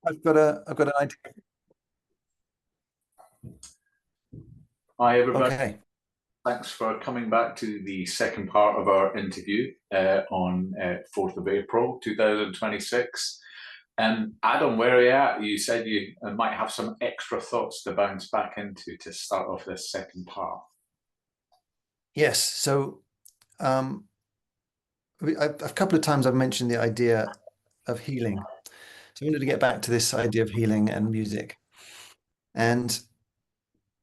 I've got an idea. Hi, everybody. Okay. Thanks for coming back to the second part of our interview on 4th of April 2026. Adam, where are you at? You said you might have some extra thoughts to bounce back into to start off this second part. Yes. So um, a couple of times I've mentioned the idea of healing. So I wanted to get back to this idea of healing and music. And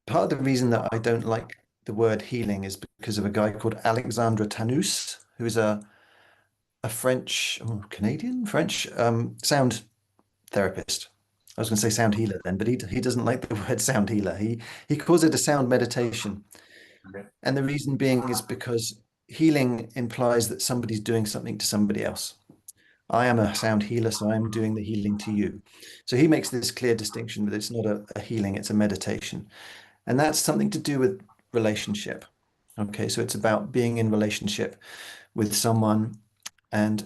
part of the reason that I don't like the word healing is because of a guy called Alexandre Tanous, who is a French, Canadian, French sound therapist. I was going to say sound healer then, but he doesn't like the word sound healer. He calls it a sound meditation. Okay. And the reason being is because healing implies that somebody's doing something to somebody else. I am a sound healer, so I'm doing the healing to you. So he makes this clear distinction that it's not a healing, it's a meditation. And that's something to do with relationship. Okay, so it's about being in relationship with someone and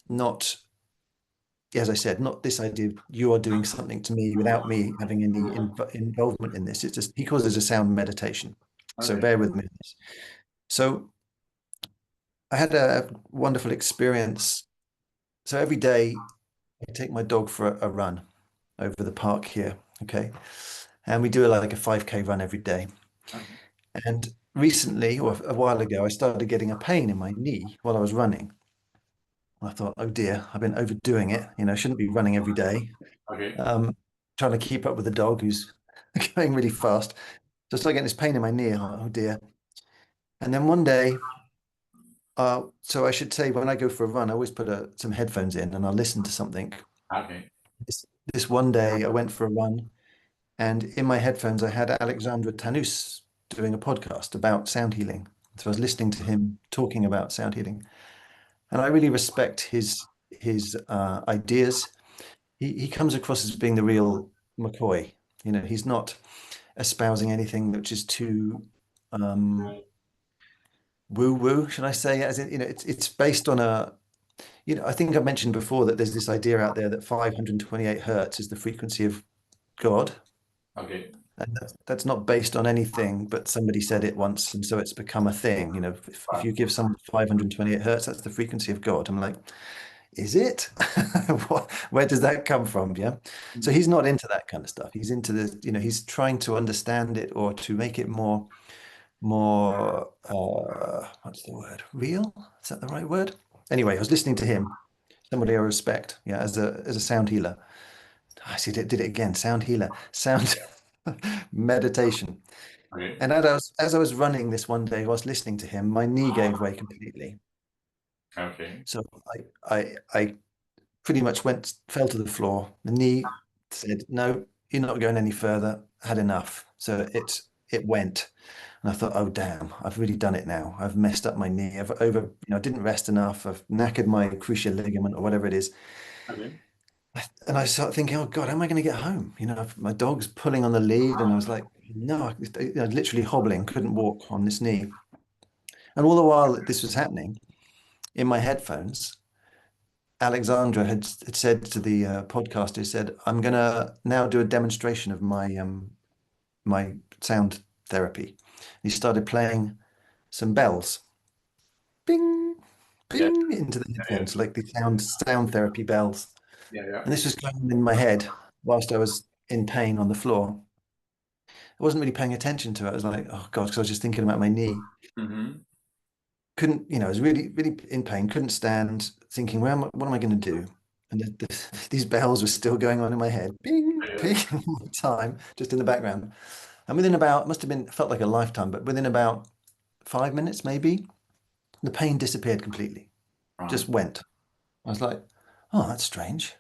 not, as I said, not this idea of you are doing something to me without me having any involvement in this. It's just, he calls it a sound meditation. So Okay. bear with me on this. So I had a wonderful experience. So every day I take my dog for a run over the park here. Okay. And we do like a 5K run every day. Okay. And recently, or a while ago, I started getting a pain in my knee while I was running. I thought, oh dear, I've been overdoing it. Shouldn't be running every day. Okay. Um, Trying to keep up with the dog who's going really fast. So I started getting this pain in my knee. I thought, oh dear. And then one day, so I should say when I go for a run, I always put some headphones in and I'll listen to something. Okay. This one day I went for a run and in my headphones I had Alexandra Tanous doing a podcast about sound healing. So I was listening to him talking about sound healing. And I really respect his ideas. He comes across as being the real McCoy. He's not espousing anything which is too woo-woo, should I say? As in, it's based on I think I mentioned before that there's this idea out there that 528 hertz is the frequency of God. Okay. And that's not based on anything, but somebody said it once, and so it's become a thing. If you give someone 528 hertz, that's the frequency of God. I'm like, is it? Where does that come from? Yeah. So Mhm. he's not into that kind of stuff. He's into he's trying to understand it or to make it more what's the word? Real? Is that the right word? Anyway, I was listening to him, somebody I respect, yeah, as a sound healer. I see did it again. Sound healer, sound meditation. Okay. And as I was running this one day, I was listening to him, my knee gave way completely. Okay. So I pretty much fell to the floor. The knee said, "No, you're not going any further. Had enough." So it went. And I thought, oh damn, I've really done it now. I've messed up my knee. I didn't rest enough. I've knackered my cruciate ligament or whatever it is. Okay. And I started thinking, oh God, how am I going to get home? My dog's pulling on the lead, and I was like, no, literally hobbling, couldn't walk on this knee. And all the while that this was happening, in my headphones, Alexandra had said to the podcaster, said, I'm going to now do a demonstration of my sound therapy. He started playing some bells, bing, Yeah. bing, into the Yeah. headphones, like the sound therapy bells. Yeah. Yeah. And this was going on in my head whilst I was in pain on the floor. I wasn't really paying attention to it. I was like, oh God, because I was just thinking about my knee. Mm-hmm. Couldn't, I was really, really in pain, couldn't stand, thinking, what am I going to do? And these bells were still going on in my head, bing, Yeah. bing, all the time, just in the background. And within about, must have been, felt like a lifetime, but within about 5 minutes, maybe, the pain disappeared completely, Right. just went. I was like, oh, that's strange.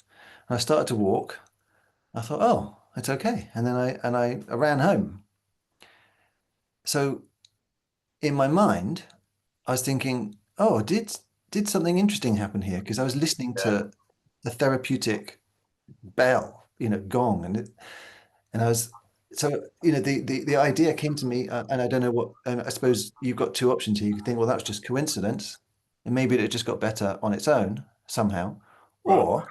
And I started to walk. I thought, oh, it's okay. And then I ran home. So in my mind, I was thinking, oh, did something interesting happen here? Because I was listening Yeah. to the therapeutic bell, gong, and I was so the idea came to me, and I don't know what. And I suppose you've got two options here. You could think, well, that was just coincidence, and maybe it just got better on its own somehow, Right. or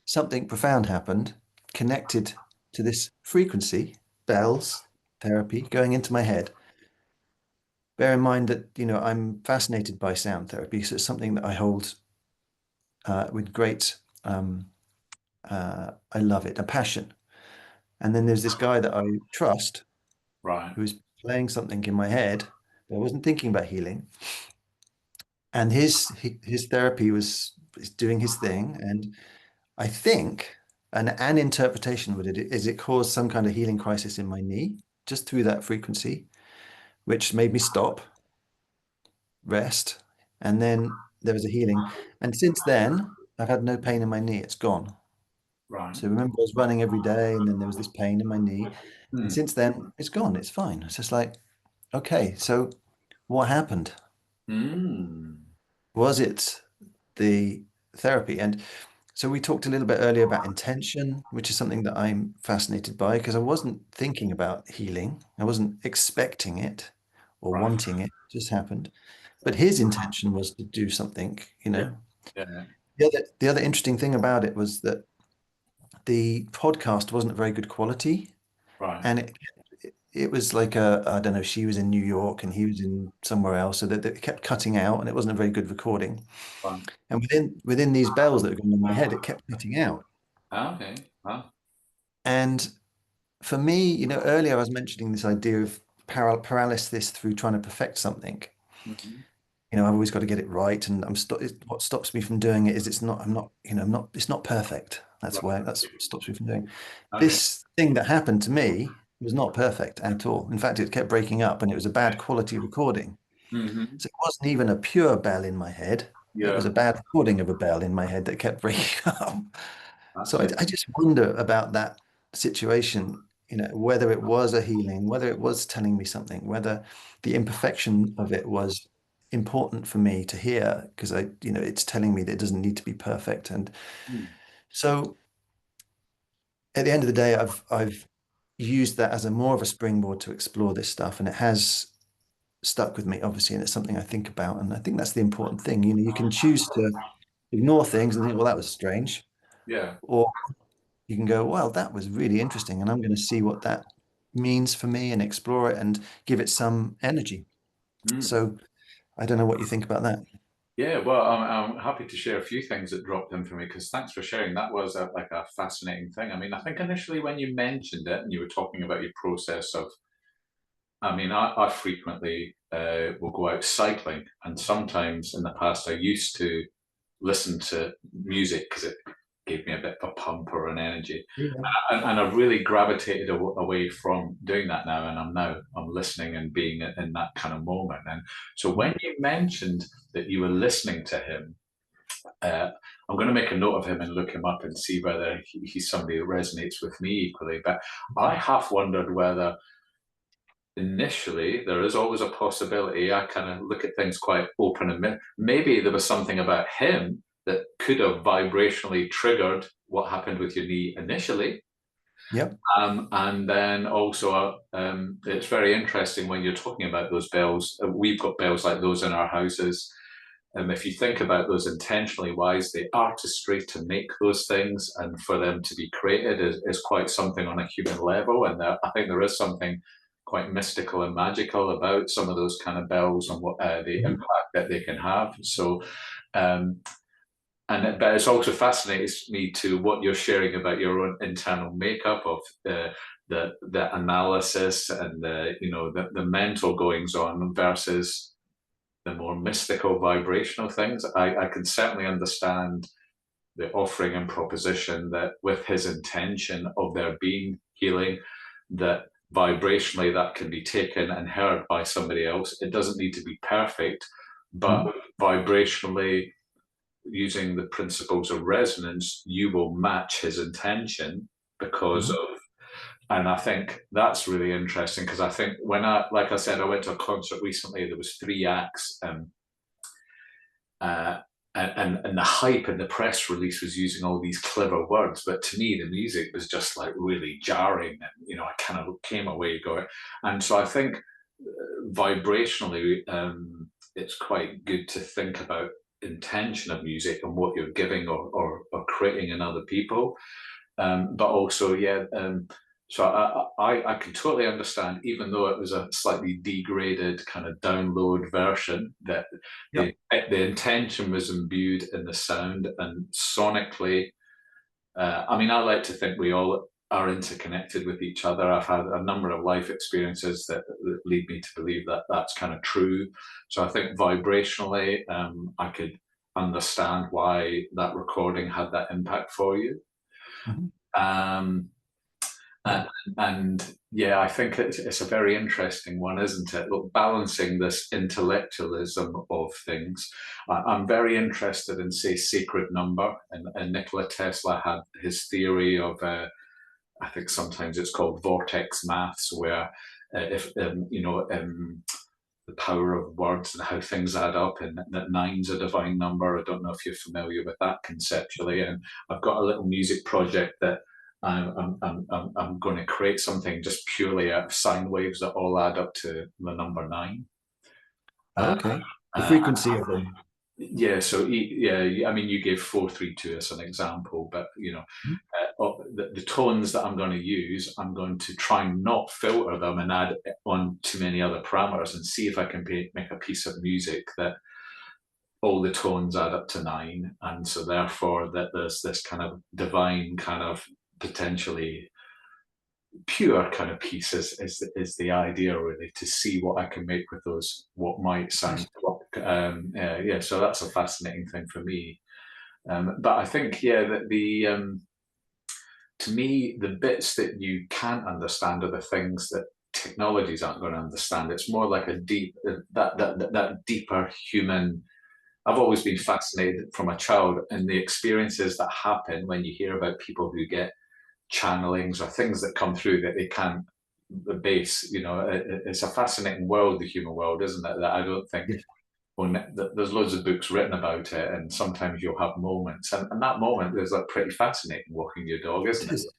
something profound happened, connected to this frequency, bells, therapy, going into my head. Bear in mind that, I'm fascinated by sound therapy, so it's something that I hold with great, I love it, a passion. And then there's this guy that I trust Right. who was playing something in my head, but I wasn't thinking about healing. And his therapy was doing his thing, and I think an interpretation of it is it caused some kind of healing crisis in my knee just through that frequency, which made me stop, rest, and then there was a healing. And since then, I've had no pain in my knee. It's gone. Right. So remember, I was running every day, and then there was this pain in my knee. And Hmm. since then, it's gone. It's fine. It's just like, okay, so what happened? Hmm. Was it the therapy? And so we talked a little bit earlier about intention, which is something that I'm fascinated by because I wasn't thinking about healing. I wasn't expecting it or Right. wanting it. It just happened. But his. Was to do something, you Yeah. know. Yeah. The other interesting thing about it was that the podcast wasn't very good quality, Right. and it was like I don't know, she was in New York and he was in somewhere else, so that it kept cutting out, and it wasn't a very good recording. Right. And within these bells that were going on in my head, it kept cutting out. Okay. Huh? And for me, earlier I was mentioning this idea of paralysis through trying to perfect something. Mm-hmm. I've always got to get it right, and what stops me from doing it is it's not perfect. Right. That's what stops me from doing it. Okay. This thing that happened to me was not perfect at all. In fact, it kept breaking up, and it was a bad quality recording. Mm-hmm. So it wasn't even a pure bell in my head. It Yeah. was a bad recording of a bell in my head that kept breaking up. So That's I it. just wonder about that situation, whether it was a healing, whether it was telling me something, whether the imperfection of it was important for me to hear, because it's telling me that it doesn't need to be perfect. And Hmm. so at the end of the day, I've used that as a more of a springboard to explore this stuff, and it has stuck with me, obviously, and it's something I think about. And I think that's the important thing. You can choose to ignore things and think, well, that was strange, Yeah. or you can go, well, that was really interesting, and I'm going to see what that means for me and explore it and give it some energy. Mm. So I don't know what you think about that. Yeah, well, I'm happy to share a few things that dropped in for me because thanks for sharing. That was like a fascinating thing. I mean, I think initially when you mentioned it and you were talking about your process of, I mean, I frequently will go out cycling, and sometimes in the past I used to listen to music because it gave me a bit of a pump or an energy, Yeah. and I've really gravitated away from doing that now, and I'm listening and being in that kind of moment. And so when you mentioned that you were listening to him, I'm going to make a note of him and look him up and see whether he's somebody who resonates with me equally. But I have wondered whether initially there is always a possibility. I kind of look at things quite open, and maybe there was something about him that could have vibrationally triggered what happened with your knee initially. Yep. And then also, it's very interesting when you're talking about those bells. We've got bells like those in our houses. If you think about those intentionally wise, the artistry to make those things and for them to be created is quite something on a human level. And I think there is something quite mystical and magical about some of those kind of bells and what the Mhm. impact that they can have. So, um, but it's also fascinates me to what you're sharing about your own internal makeup of the analysis and the mental goings on versus the more mystical vibrational things. I can certainly understand the offering and proposition that with his intention of there being healing, that vibrationally that can be taken and heard by somebody else. It doesn't need to be perfect, but Mhm. vibrationally using the principles of resonance, you will match his intention because Mhm. of. And I think that's really interesting because I think like I said, I went to a concert recently. There was three acts, uh, and the hype and the press release was using all these clever words, but to me, the music was just like really jarring, and I kind of came away going. And so I think vibrationally, it's quite good to think about intention of music and what you're giving or creating in other people. but also, yeah. So I can totally understand, even though it was a slightly degraded kind of download version, that Yep. the intention was imbued in the sound and sonically. I mean, I like to think we all are interconnected with each other. I've had a number of life experiences that lead me to believe that that's kind of true. So I think vibrationally, I could understand why that recording had that impact for you. Mhm. Um, Yeah. and yeah, I think it's a very interesting one, isn't it? Look, balancing this intellectualism of things. I'm very interested in, say, sacred number. And Nikola Tesla had his theory of, I think sometimes it's called vortex maths, where if the power of words and how things add up, and that nine's a divine number. I don't know if you're familiar with that conceptually. And I've got a little music project that I'm going to create something just purely out of sine waves that all add up to the number nine. Uh, Okay. The uh, frequency of them. yeah, so yeah, I mean, you gave 432 as an example, but Mhm. the tones that I'm going to use, I'm going to try and not filter them and add on too many other parameters, and see if I can make a piece of music that all the tones add up to nine, and so therefore that there's this kind of divine kind of potentially pure kind of piece is the idea, really, to see what I can make with those what might sound yeah, so that's a fascinating thing for me. But I think, yeah, that to me, the bits that you can't understand are the things that technologies aren't going to understand. It's more like a deep that deeper human. I've always been fascinated from a child in the experiences that happen when you hear about people who get channelings or things that come through that they can't base. It's a fascinating world, the human world, isn't it? That I don't think Yes, when there's loads of books written about it, and sometimes you'll have moments, and that moment is like pretty fascinating walking your dog, isn't it it? is.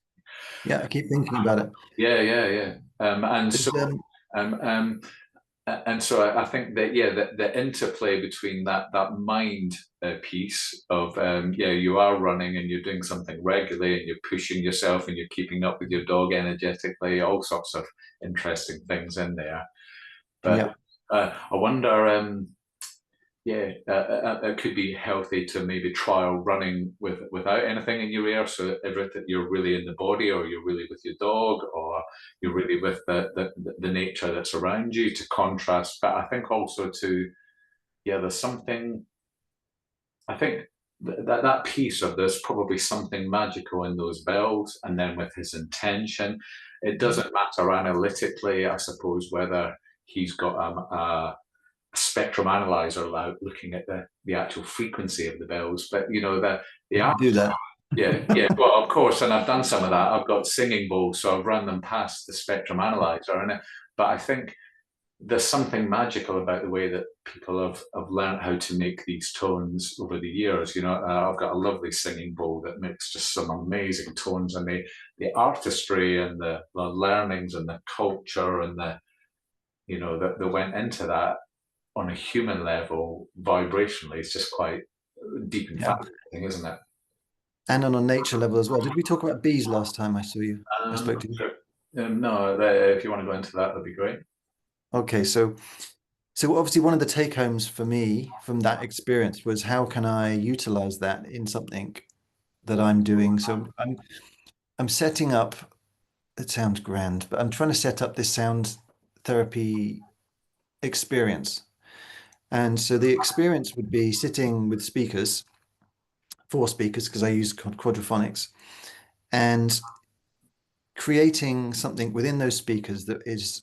Yeah, I keep thinking about it. Yeah, yeah, yeah. And so, There's, um, um, and so I think that, yeah, the interplay between that mind piece of, yeah, you are running and you're doing something regularly and you're pushing yourself and you're keeping up with your dog energetically, all sorts of interesting things in there. But yeah, I wonder, yeah, it could be healthy to maybe trial running without anything in your ear, so everything, you're really in the body, or you're really with your dog, or you're really with the nature that's around you, to contrast. But I think also to, yeah, there's something. I think that piece of, there's probably something magical in those bells, and then with his intention, it Mhm. doesn't matter analytically, I suppose, whether he's got spectrum analyzer looking at the actual frequency of the bells, but the I art. do that. Yeah, yeah, well, of course, and I've done some of that. I've got singing bowls, so I've run them past the spectrum analyzer, but I think there's something magical about the way that people have learned how to make these tones over the years. I've got a lovely singing bowl that makes just some amazing tones, and the artistry and the learnings and the culture and that went into that on a human level, vibrationally, it's just quite deep and Yeah. fascinating, isn't it? And on a nature level as well. Did we talk about bees last time I saw you? I spoke to you. Sure. No, if you want to go into that, that'd be great. Okay, so obviously one of the take homes for me from that experience was how can I utilize that in something that I'm doing? So I'm setting up, it sounds grand, but I'm trying to set up this sound therapy experience. And so the experience would be sitting with speakers, four speakers, because I use quadraphonics, and creating something within those speakers that is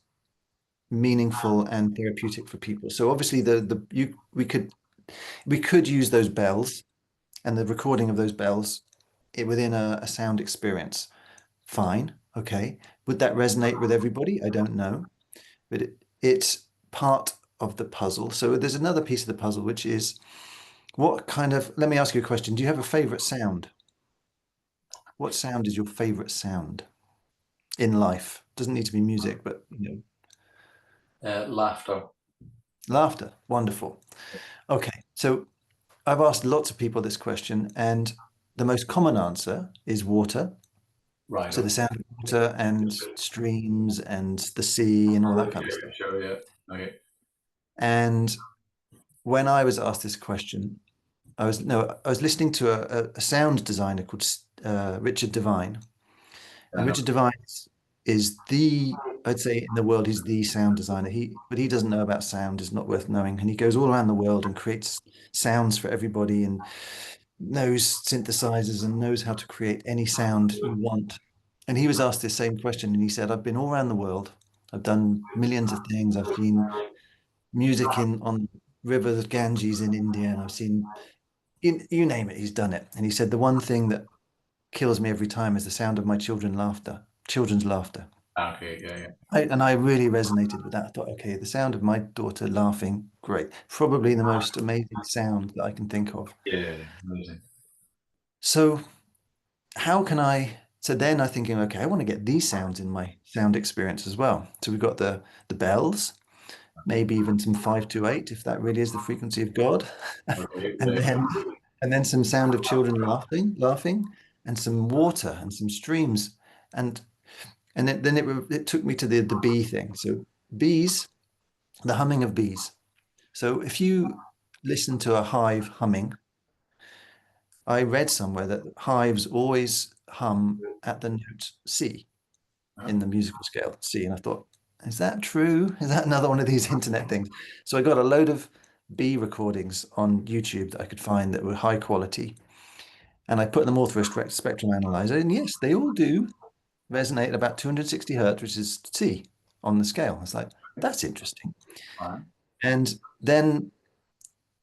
meaningful and therapeutic for people. So obviously we could use those bells and the recording of those bells within a sound experience. Fine, okay. Would that resonate with everybody? I don't know, but it's part of the puzzle. So there's another piece of the puzzle, which is let me ask you a question. Do you have a favorite sound? What sound is your favorite sound in life? Doesn't need to be music, but Laughter. laughter. Wonderful. Okay, so I've asked lots of people this question, and the most common answer is water. Right. So the Okay. sound of water and streams and the sea and all that kind of Okay. stuff. Sure. Yeah. Okay. And when I was asked this question, I was listening to a sound designer called Richard Devine, and No. Richard Devine is the, I'd say in the world, he's the sound designer. But he doesn't know about sound, is not worth knowing. And he goes all around the world and creates sounds for everybody and knows synthesizers and knows how to create any sound you want. And he was asked this same question, and he said, I've been all around the world. I've done millions of things. I've seen music in on rivers Ganges in India, and I've seen you name it, he's done it. And he said the one thing that kills me every time is the sound of my children's laughter. Okay. Yeah. Yeah. And I really resonated with that. I thought, okay, the sound of my daughter laughing, great. Probably the most amazing sound that I can think of. Yeah. Amazing. So how can I? So then I'm thinking, okay, I want to get these sounds in my sound experience as well. So we've got the bells, maybe even some 528 if that really is the frequency of God. Okay. And Yeah. then some sound of children laughing, and some water and some streams. And it took me to the bee thing. So bees, the humming of bees. So if you listen to a hive humming, I read somewhere that hives always hum at the note C in the musical scale C. And I thought, is that true? Is that another one of these internet things? So I got a load of bee recordings on YouTube that I could find that were high quality. And I put them all through a spectrum analyzer. And yes, they all do resonate at about 260 hertz, which is C on the scale. It's like, that's interesting. Right. And then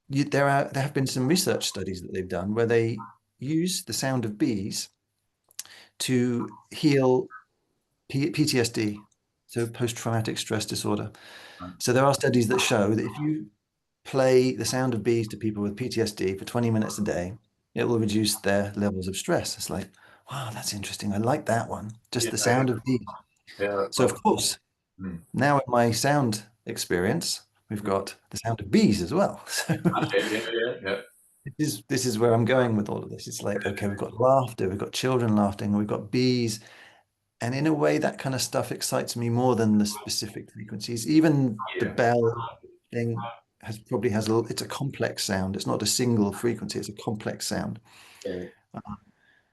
there have been some research studies that they've done where they use the sound of bees to heal PTSD, so post-traumatic stress disorder. Right. So there are studies that show that if you play the sound of bees to people with PTSD for 20 minutes a day, it will reduce their levels of stress. It's like, wow, that's interesting. I like that one. Just Yeah. the sound of bees. Yeah. That's So lovely. of course, Mm. now in my sound experience, we've got the sound of bees as well. So Okay. Yeah. Yeah. Yeah. this is where I'm going with all of this. It's like, okay, we've got laughter, we've got children laughing, and we've got bees. And in a way, that kind of stuff excites me more than the specific frequencies. Even the Yeah. bell thing it's a complex sound. It's not a single frequency, it's a complex sound. Okay.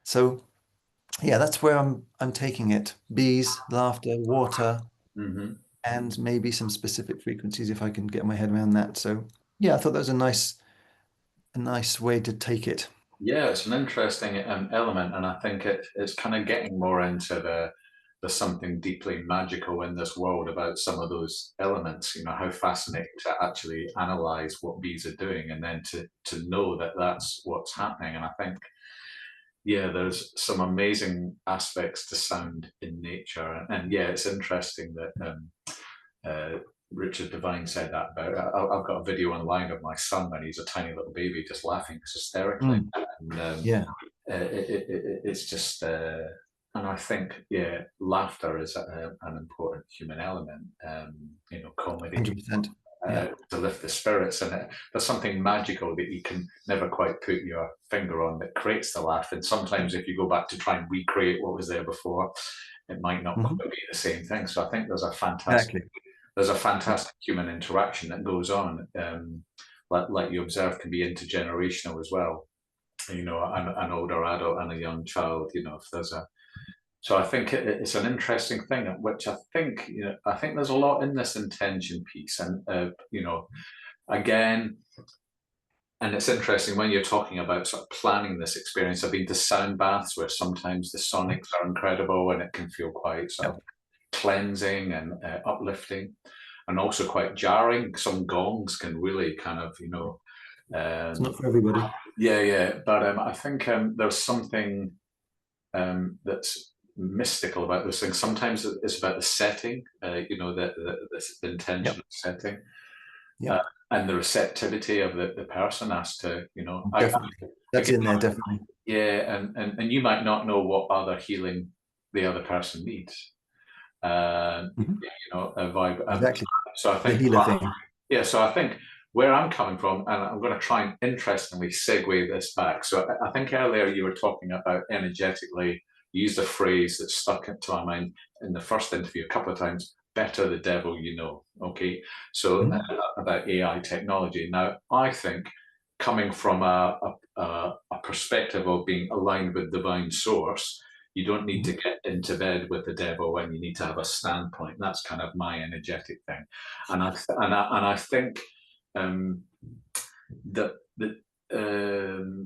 So yeah, that's where I'm taking it. Bees, laughter, water, Mm-hmm. and maybe some specific frequencies if I can get my head around that. So yeah, I thought that was a nice way to take it. Yeah, it's an interesting element, and I think it's kind of getting more into there's something deeply magical in this world about some of those elements. You know, how fascinating to actually analyze what bees are doing, and then to know that that's what's happening. And I think, yeah, there's some amazing aspects to sound in nature, and yeah, it's interesting that uh, Richard Devine said that about. I've got a video online of my son when he's a tiny little baby just laughing hysterically, Mm, and yeah, it's just. And I think, yeah, laughter is an important human element. You know, comedy 100%. Yeah. to lift the spirits, and there's something magical that you can never quite put your finger on that creates the laugh. And sometimes, if you go back to try and recreate what was there before, it might not Mhm. quite be the same thing. So I think Exactly. there's a fantastic human interaction that goes on, like you observe can be intergenerational as well. You know, an older adult and a young child. You know, if there's a so I think it's an interesting thing, which I think I think there's a lot in this intention piece, and you know, again, and it's interesting when you're talking about sort of planning this experience. I've been to sound baths where sometimes the sonics are incredible and it can feel quite sort of Yep. cleansing and uplifting, and also quite jarring. Some gongs can really kind of, It's um, not for everybody. yeah, yeah. But I think there's something that's mystical about those things. Sometimes it's about the setting, the intentional Yep. setting, uh, Yep. and the receptivity of the person as to, Definitely. That's again, in there, definitely. yeah, and you might not know what other healing the other person needs. Mhm. A vibe. Exactly. So I The think, healer thing. yeah. So I think where I'm coming from, and I'm going to try and interestingly segue this back. So I think earlier you were talking about energetically used a phrase that stuck into my mind in the first interview a couple of times: better the devil you know. Okay, so about AI technology. Now, I think coming from a perspective of being aligned with divine source, you don't need to get into bed with the devil when you need to have a standpoint. That's kind of my energetic thing, and I think that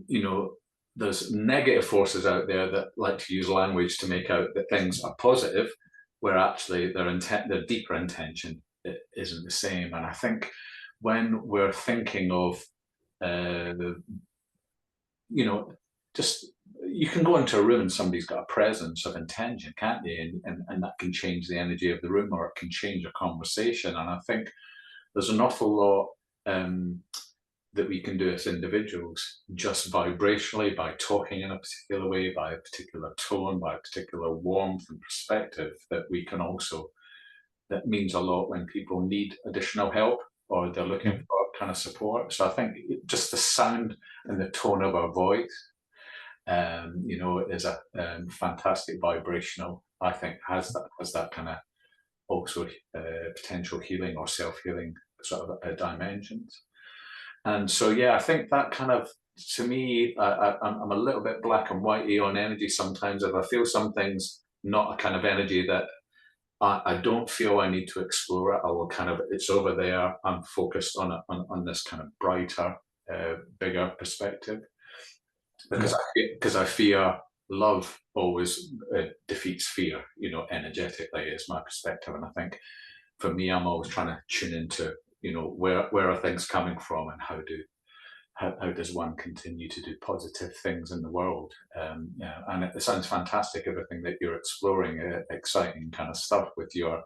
you know, there's negative forces out there that like to use language to make out that things are positive, where actually their deeper intention isn't the same. And I think when we're thinking of you know, just you can go into a room and somebody's got a presence of intention, can't you? And that can change the energy of the room, or it can change a conversation. And I think there's an awful lot that we can do as individuals, just vibrationally, by talking in a particular way, by a particular tone, by a particular warmth and perspective, that we can also, that means a lot when people need additional help or they're looking for kind of support. So I think just the sound and the tone of our voice, you know, is a fantastic vibrational, I think has that kind of also potential healing or self-healing sort of dimensions. And so, yeah, I think that kind of, to me, I'm a little bit black and white on energy sometimes. If I feel something's not a kind of energy that I don't feel I need to explore it, I will kind of, it's over there, I'm focused on it, on this kind of brighter, bigger perspective. Because I fear love always defeats fear, you know, energetically is my perspective. And I think for me, I'm always trying to tune into, you know, where are things coming from, and how does one continue to do positive things in the world? Yeah, and it sounds fantastic, everything that you're exploring, exciting kind of stuff with your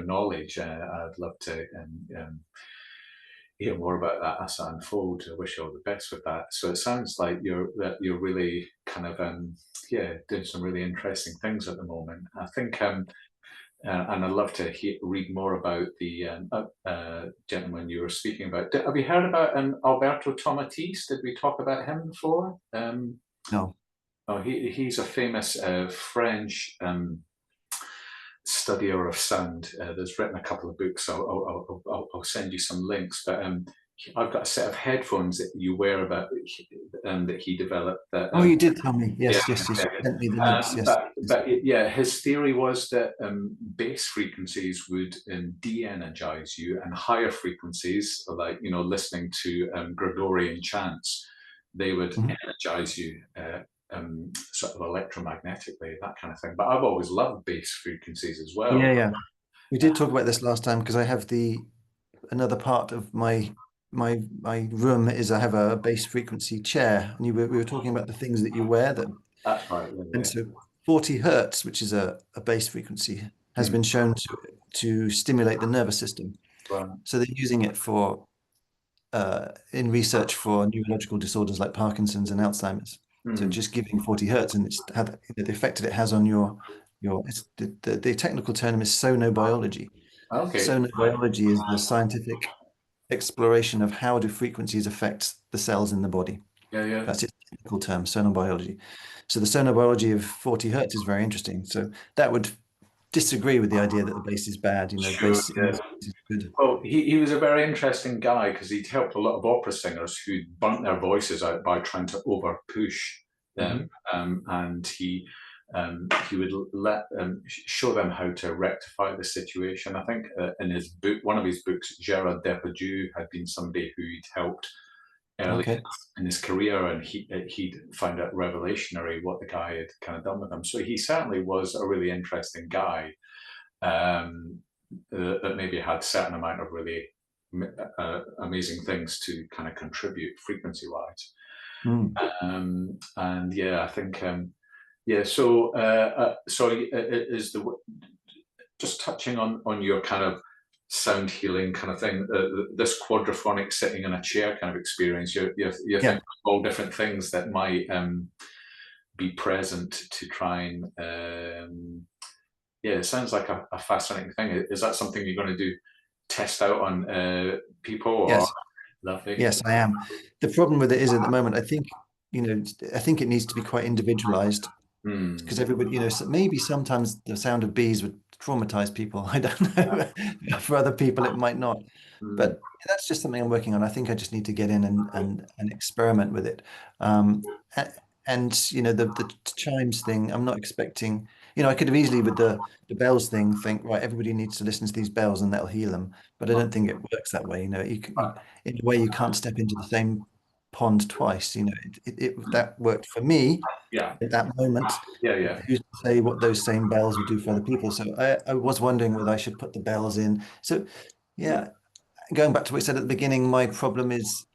knowledge. I'd love to hear more about that as it unfolds. I wish you all the best with that. So it sounds like you're really kind of yeah, doing some really interesting things at the moment. I think and I'd love to read more about the gentleman you were speaking about. Have you heard about Alberto Tomatis? Did we talk about him before? No. Oh, he's a famous French studier of sound. There's written a couple of books. I'll send you some links. But I've got a set of headphones that you wear about that he developed. That Oh, you did tell me. Yes, yeah, yes, yes. You sent me the links. Yes. but yeah, his theory was that bass frequencies would de-energize you, and higher frequencies, like, you know, listening to Gregorian chants, they would energize you. Sort of electromagnetically, that kind of thing. But I've always loved bass frequencies as well. Yeah, yeah. We did talk about this last time, because I have another part of my room is I have a bass frequency chair, and we were talking about the things that you wear that. That's right. Yeah, And so 40 hertz, which is a bass frequency, has been shown to stimulate the nervous system. Right. So they're using it for in research for neurological disorders like Parkinson's and Alzheimer's. So just giving 40 hertz, and it's had the effect that it has on your the technical term is sonobiology. Okay. Sonobiology is the scientific exploration of how do frequencies affect the cells in the body. Yeah, yeah. That's its technical term, sonobiology. So the sonobiology of 40 hertz is very interesting. So that would disagree with the idea that the bass is bad. You know, Sure, bass yeah. is good. Well, he was a very interesting guy, because he'd helped a lot of opera singers who'd burnt their voices out by trying to over push them, and he would show them how to rectify the situation. I think in his book, one of his books, Gerard Depardieu had been somebody who he'd helped early in his career, and he'd found it revelationary what the guy had kind of done with him. So he certainly was a really interesting guy. That maybe had certain amount of really amazing things to kind of contribute frequency wise. And yeah, I think yeah. So is just touching on your kind of sound healing kind of thing, this quadraphonic sitting in a chair kind of experience. You're thinking of all different things that might be present to try and yeah, it sounds like a fascinating thing. Is that something you're going to do, test out on people? Or? Yes. Lovely. Yes, I am. The problem with it is, at the moment, I think, you know, I think it needs to be quite individualized. Mm. because everybody, so maybe sometimes the sound of bees would traumatize people. I don't know. For other people, it might not. Mm. But that's just something I'm working on. I think I just need to get in and experiment with it. Um, a- and the chimes thing, I'm not expecting. I could have easily with the bells thing think, right, everybody needs to listen to these bells and that'll heal them. But I don't think it works that way. In a way, you can't step into the same pond twice. That worked for me Yeah, at that moment. yeah, yeah. Who's to say what those same bells would do for other people? So I was wondering whether I should put the bells in. So yeah, going back to what we said at the beginning, my problem is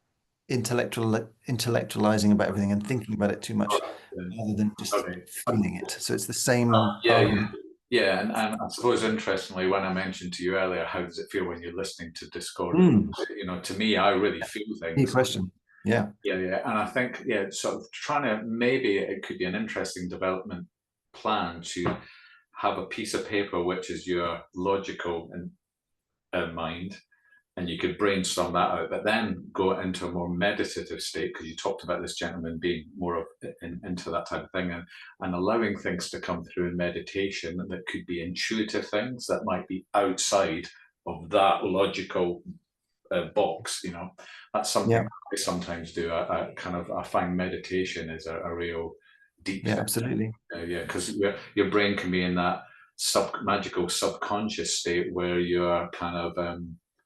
intellectualizing about everything and thinking about it too much rather than just Okay. feeling it. So it's the same Yeah, yeah. argument. Yeah, and I suppose interestingly, when I mentioned to you earlier, how does it feel when you're listening to discordant? Mm, To me, I really feel key things. question. Yeah. Yeah, yeah, and I think sort of trying to maybe it could be an interesting development plan to have a piece of paper which is your logical and mind, and you could brainstorm that out, but then go into a more meditative state because you talked about this gentleman being more of into that type of thing, and allowing things to come through in meditation that could be intuitive things that might be outside of that logical box. That's something Yeah. I sometimes do. I find meditation is a real deep Yeah, thing. absolutely. Yeah, because your brain can be in that magical subconscious state where you're kind of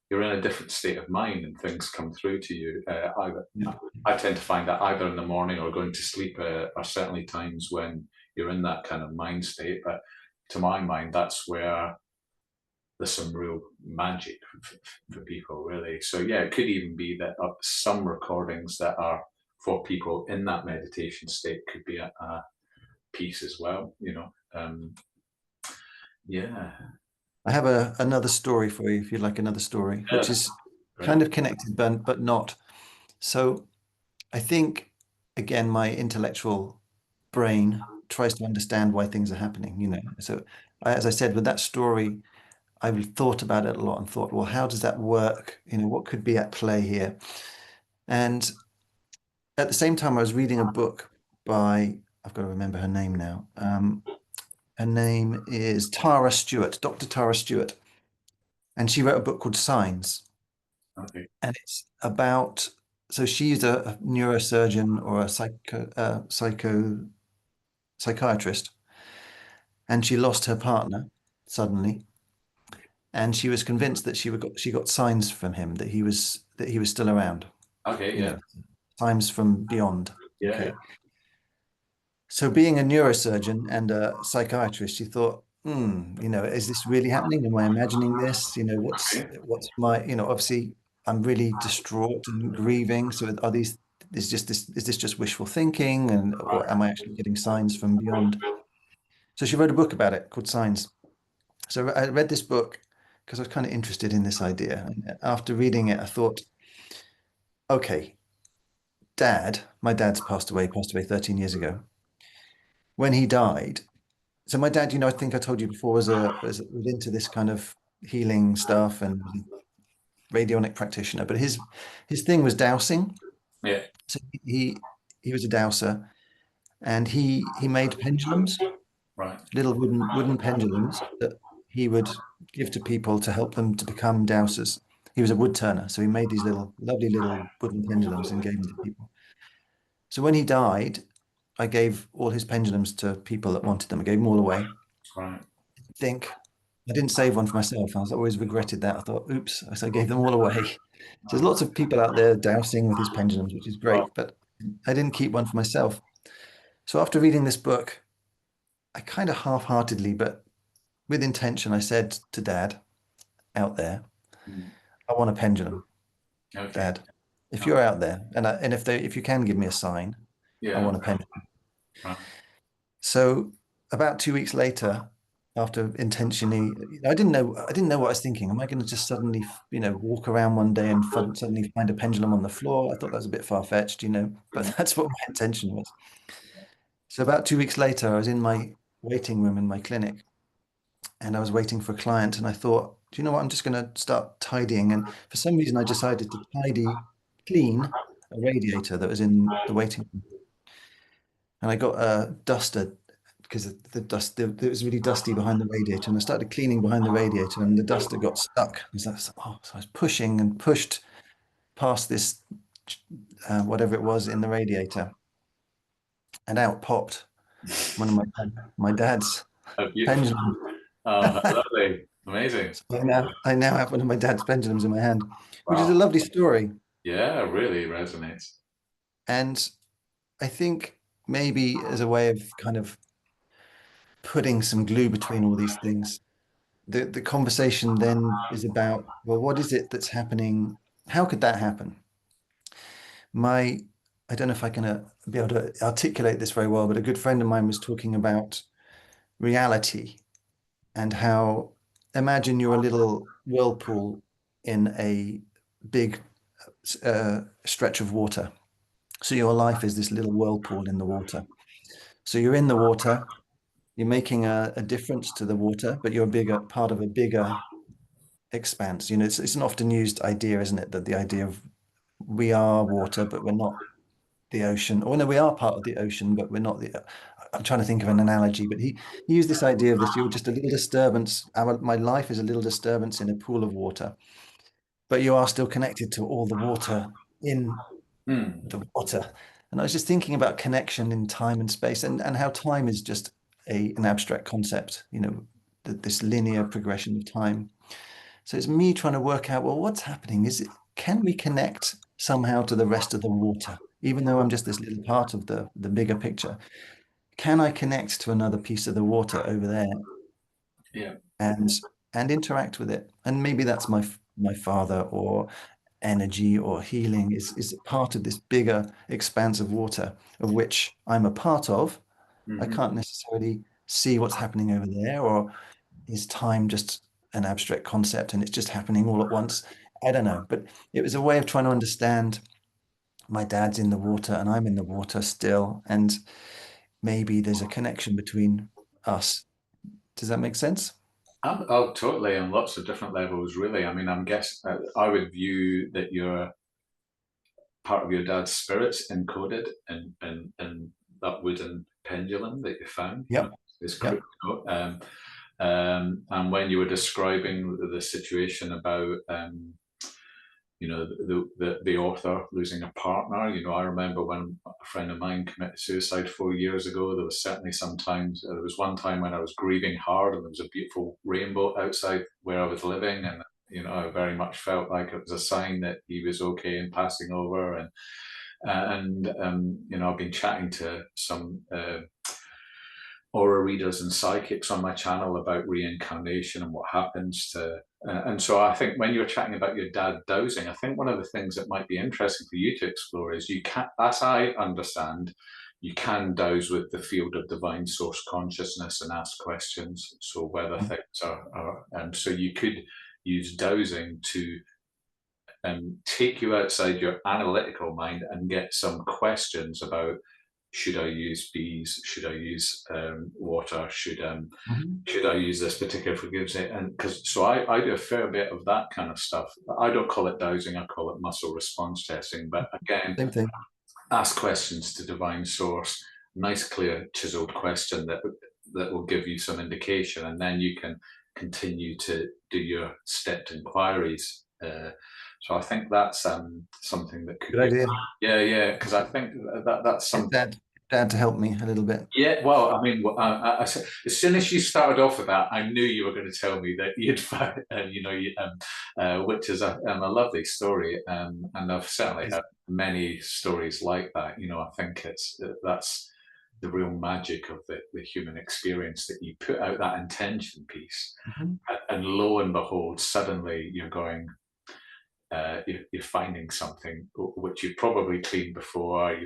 you're in a different state of mind and things come through to you. Yeah. I tend to find that either in the morning or going to sleep are certainly times when you're in that kind of mind state. But to my mind, that's where there's some real magic for people, really. So yeah, it could even be that some recordings that are for people in that meditation state could be a piece as well. Yeah, I have another story for you if you'd like another story, which yeah, is great. kind of connected but not. So I think again, my intellectual brain tries to understand why things are happening. So as I said, with that story, I've thought about it a lot and thought, well, how does that work? What could be at play here? And at the same time, I was reading a book by, I've got to remember her name now. Her name is Tara Stewart, Dr. Tara Stewart. And she wrote a book called Signs. Okay, And it's about, so she's a neurosurgeon or a psychiatrist, and she lost her partner suddenly. And she was convinced that she got signs from him that he was still around, okay, you yeah, know, signs from beyond. yeah, yeah. Okay. So being a neurosurgeon and a psychiatrist, she thought, is this really happening? Am I imagining this? Okay, What's my, obviously I'm really distraught and grieving. So is this just wishful thinking or am I actually getting signs from beyond? So she wrote a book about it called Signs. So I read this book because I was kind of interested in this idea. And after reading it, I thought, okay, my dad's passed away 13 years ago. When he died, so my dad, I think I told you before, was into this kind of healing stuff and was a radionic practitioner, but his thing was dowsing. yeah, So he was a dowser and he made pendulums, right, little wooden pendulums that he would give to people to help them to become dowsers. He was a wood turner, so he made these little lovely little wooden pendulums and gave them to people. So when he died, I gave all his pendulums to people that wanted them. I gave them all away. right, Think I didn't save one for myself. I was always regretted that. I thought, oops, so I gave them all away. So there's lots of people out there dousing with these pendulums, which is well, great, but I didn't keep one for myself. So after reading this book, I kind of half-heartedly, but with intention, I said to Dad out there, mm, I want a pendulum, okay, Dad. If you're out there, and if you can give me a sign, I yeah, want a pendulum. right, So about 2 weeks later, after intentionally, I didn't know what I was thinking. Am I going to just suddenly, walk around one day and suddenly find a pendulum on the floor? I thought that was a bit far-fetched, but mm, that's what my intention was. So about 2 weeks later, I was in my waiting room in my clinic and I was waiting for a client and I thought, do you know what? I'm just going to start tidying. And for some reason, I decided to clean a radiator that was in the waiting room. And I got a duster because the dust, it was really dusty behind the radiator, and I started cleaning behind the radiator, and the dust had got stuck. So I was pushing and pushed past this, whatever it was in the radiator, and out popped one of my dad's Oh, beautiful. pendulums. Oh, lovely. Amazing. So I now have one of my dad's pendulums in my hand, which is a Wow. lovely story. Yeah, really resonates. And I think maybe as a way of kind of putting some glue between all these things, the conversation then is about, well, what is it that's happening? How could that happen? My, I don't know if I can be able to articulate this very well, but a good friend of mine was talking about reality and how, imagine you're a little whirlpool in a big stretch of water. So your life is this little whirlpool in the water. So you're in the water, you're making a difference to the water, but you're a bigger part of a bigger expanse. It's an often used idea, isn't it? That the idea of we are water, but we're not the ocean. Or no, we are part of the ocean, but we're not the. I'm trying to think of an analogy, but he used this idea of this. You're just a little disturbance. My life is a little disturbance in a pool of water, but you are still connected to all the water in Hmm. the water. And I was just thinking about connection in time and space, and how time is just an abstract concept. This linear progression of time. So it's me trying to work out, well, what's happening? Can we connect somehow to the rest of the water, even though I'm just this little part of the bigger picture? Can I connect to another piece of the water over there Yeah. and interact with it? And maybe that's my father, or energy, or healing is part of this bigger expanse of water of which I'm a part of. I Mhm. can't necessarily see what's happening over there, or is time just an abstract concept and it's just happening all at once? I don't know, but it was a way of trying to understand, my dad's in the water and I'm in the water still, and maybe there's a connection between us. Does that make sense? Oh, totally, on lots of different levels, really. I mean, I would view that you're part of your dad's spirits encoded in that wooden pendulum that you found. Yep. Is Yep. crypto. And when you were describing the situation about the author losing a partner. I remember when a friend of mine committed suicide 4 years ago. There was certainly sometimes there was one time when I was grieving hard, and there was a beautiful rainbow outside where I was living, and I very much felt like it was a sign that he was okay and passing over. And I've been chatting to some aura readers and psychics on my channel about reincarnation and what happens to. And so I think when you're chatting about your dad dowsing, I think one of the things that might be interesting for you to explore is, you can, as I understand, you can douse with the field of divine source consciousness and ask questions. So whether things and so you could use dowsing to take you outside your analytical mind and get some questions about, should I use bees? Should I use water? Mhm. Should I use this particular frequency? And because so I do a fair bit of that kind of stuff. I don't call it dowsing, I call it muscle response testing. But again, Same thing. ask questions to divine source. Nice, clear, chiseled question that will give you some indication, and then you can continue to do your stepped inquiries. So I think that's something that could Good be. idea. Yeah, yeah, because I think that's Get something. dad to help me a little bit. Yeah, well, I mean, as soon as you started off with that, I knew you were going to tell me that you'd found, which is a lovely story, and I've certainly Yes. had many stories like that. I think that's the real magic of the human experience, that you put out that intention piece, Mhm. and lo and behold, suddenly you're going. You're finding something which you probably cleaned before.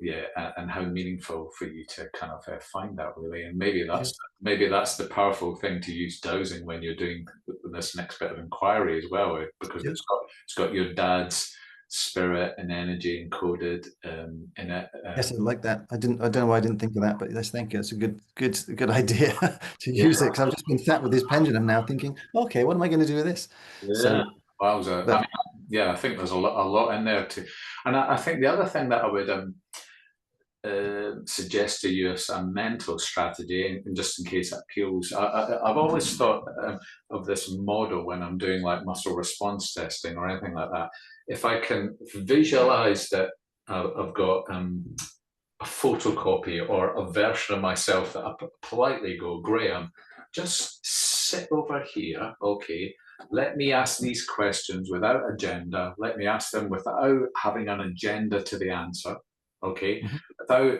Yeah, and how meaningful for you to kind of find that, really. And Yeah. maybe that's the powerful thing to use dowsing when you're doing this next bit of inquiry as well, because Yeah. it's got your dad's spirit and energy encoded in it. Yes, I like that. I don't know why I didn't think of that, but yes, thank you. It's a good idea to Yeah, use it, because I've just been sat with this pendulum now thinking, okay, what am I going to do with this? yeah. So, Wowza. I but mean, yeah, I think there's a lot in there too. And I think the other thing that I would suggest to you some mental strategy, and just in case that appeals. I've always thought of this model when I'm doing like muscle response testing or anything like that. If I can visualize that I've got a photocopy or a version of myself that I politely go, Graham, just sit over here, okay? Let me ask these questions without agenda. Let me ask them without having an agenda to the answer, okay? Mhm. Without,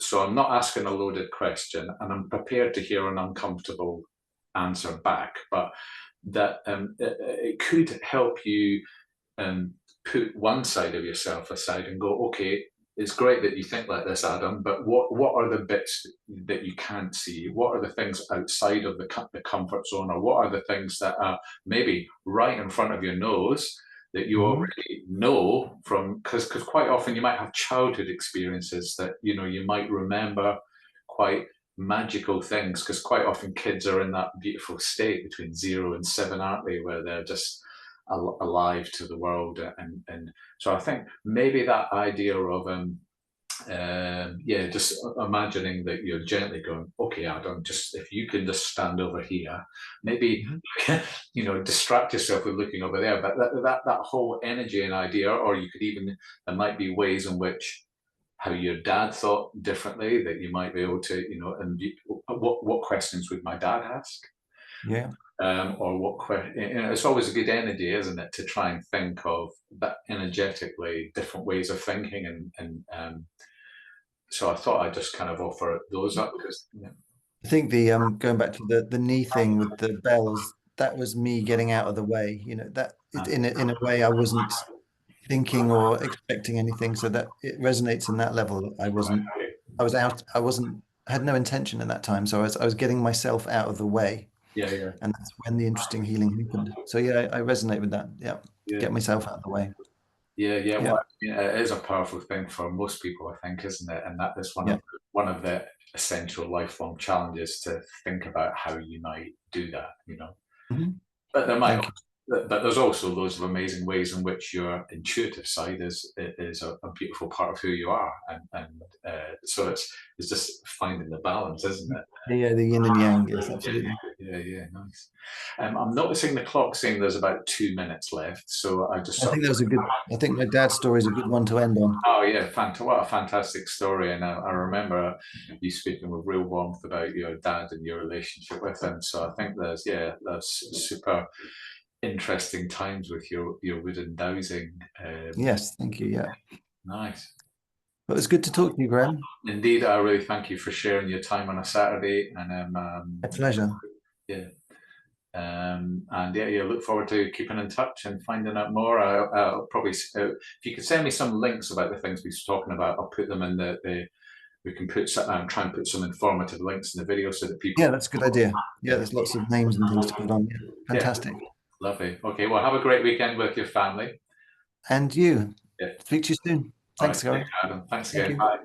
so I'm not asking a loaded question, and I'm prepared to hear an uncomfortable answer back, but that it could help you put one side of yourself aside and go, okay, it's great that you think like this, Adam, but what are the bits that you can't see? What are the things outside of the comfort zone, or what are the things that are maybe right in front of your nose that you already know from? Because quite often you might have childhood experiences that you might remember quite magical things, because quite often kids are in that beautiful state between 0 and 7, aren't they, where they're just alive to the world, and so I think maybe that idea of just imagining that you're gently going, okay, Adam, just if you can just stand over here, maybe distract yourself with looking over there, but that whole energy and idea, or you could even, there might be ways in which how your dad thought differently that you might be able to, and what questions would my dad ask? Yeah. Or what question? It's always a good energy, isn't it, to try and think of that energetically different ways of thinking, and so I thought I'd just kind of offer those up because I think the going back to the knee thing with the bells, that was me getting out of the way. That in a way I wasn't thinking or expecting anything, so that it resonates in that level. I was out. I had no intention at that time, so I was getting myself out of the way, yeah, and that's when the interesting healing happened. So yeah, I resonate with that. Yeah, yeah, get myself out of the way. yeah. Yeah, Well, it is a powerful thing for most people, I think, isn't it? And that is yeah. one of the essential lifelong challenges, to think about how you might do that. Mhm. But Thank you. there's also loads of amazing ways in which your intuitive side is a beautiful part of who you are, and so it's just finding the balance, isn't it? Yeah, the yin and yang. Yes, absolutely. Yeah, nice. I'm noticing the clock saying there's about 2 minutes left, so I just I sort of. think that was a good. I think my dad's story is a good one to end on. Oh yeah, what a fantastic story! And I remember you speaking with real warmth about your dad and your relationship with him. So I think there's super interesting times with your wooden dowsing. Yes, thank you. Yeah, Nice. but it was good to talk to you, Graham. Indeed, I really thank you for sharing your time on a Saturday, and My pleasure. yeah, and yeah, look forward to keeping in touch and finding out more. I'll probably, if you could send me some links about the things we've been talking about, I'll put them in the we can put some, try and put some informative links in the video so that people. Yeah, that's a good idea. Yeah, Yeah, there's lots of names and things to put on. Yeah, yeah, fantastic. lovely. Okay, well, have a great weekend with your family. And you. Yeah. Speak to you soon. All right, Thanks, thanks, Gary. Adam. Thanks Thank again. you. Bye.